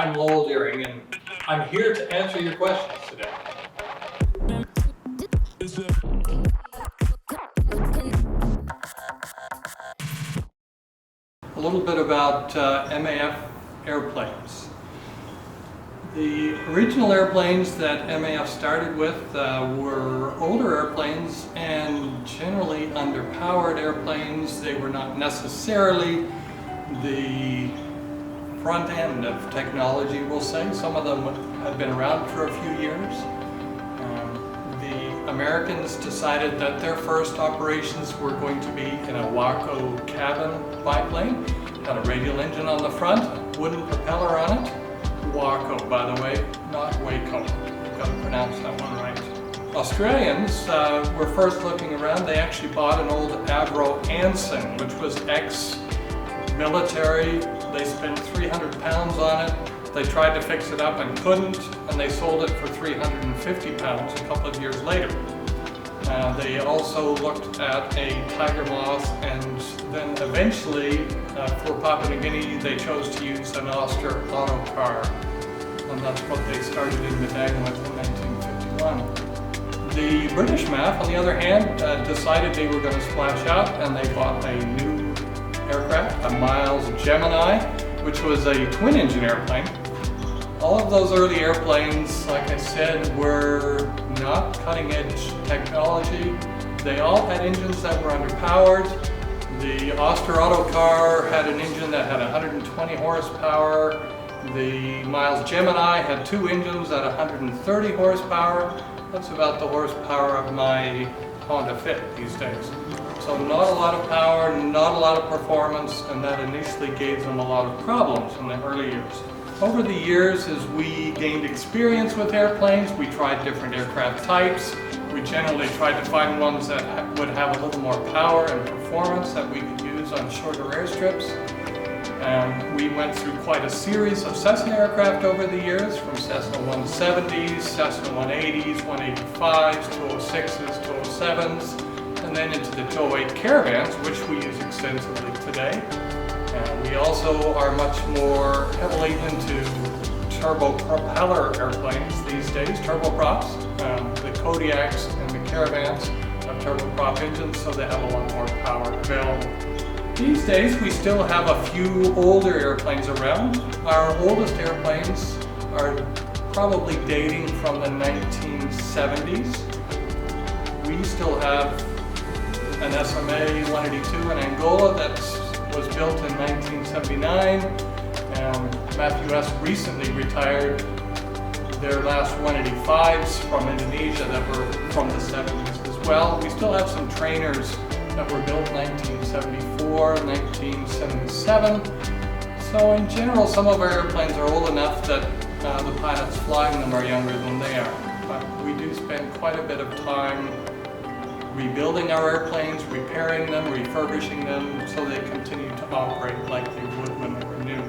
I'm Lowell, and I'm here to answer your questions today. A little bit about MAF airplanes. The original airplanes that MAF started with were older airplanes and generally underpowered airplanes. They were not necessarily the front end of technology, we'll say. Some of them had been around for a few years. The Americans decided that their first operations were going to be in a Waco cabin biplane. Had a radial engine on the front, wooden propeller on it. Waco, by the way, not Waco. You've got to pronounce that one right. Australians were first looking around. They actually bought an old Avro Anson, which was ex-military. They spent 300 pounds on it. They tried to fix it up and couldn't, and they sold it for 350 pounds a couple of years later. They also looked at a Tiger Moth, and then eventually for Papua New Guinea they chose to use an Auster autocar, and that's what they started in Madang with in 1951. The British MAF, on the other hand, decided they were going to splash out, and they bought a new aircraft, a Miles Gemini, which was a twin-engine airplane. All of those early airplanes, like I said, were not cutting-edge technology. They all had engines that were underpowered. The Auster autocar had an engine that had 120 horsepower. The Miles Gemini had two engines at 130 horsepower. That's about the horsepower of my Honda Fit these days. So not a lot of power, not a lot of performance, and that initially gave them a lot of problems in the early years. Over the years, as we gained experience with airplanes, we tried different aircraft types. We generally tried to find ones that would have a little more power and performance that we could use on shorter airstrips. And we went through quite a series of Cessna aircraft over the years, from Cessna 170s, Cessna 180s, 185s, 206s, 207s, and then into the 208 Caravans, which we use extensively today. We also are much more heavily into turbo propeller airplanes these days, turboprops. The Kodiaks and the Caravans have turboprop engines, so they have a lot more power available. These days we still have a few older airplanes around. Our oldest airplanes are probably dating from the 1970s. We still have an SMA 182 in Angola that was built in 1979. MAF US recently retired their last 185s from Indonesia that were from the 70s as well. We still have some trainers that were built in 1974, 1977. So in general, some of our airplanes are old enough that the pilots flying them are younger than they are. But we do spend quite a bit of time rebuilding our airplanes, repairing them, refurbishing them, so they continue to operate like they would when they were new.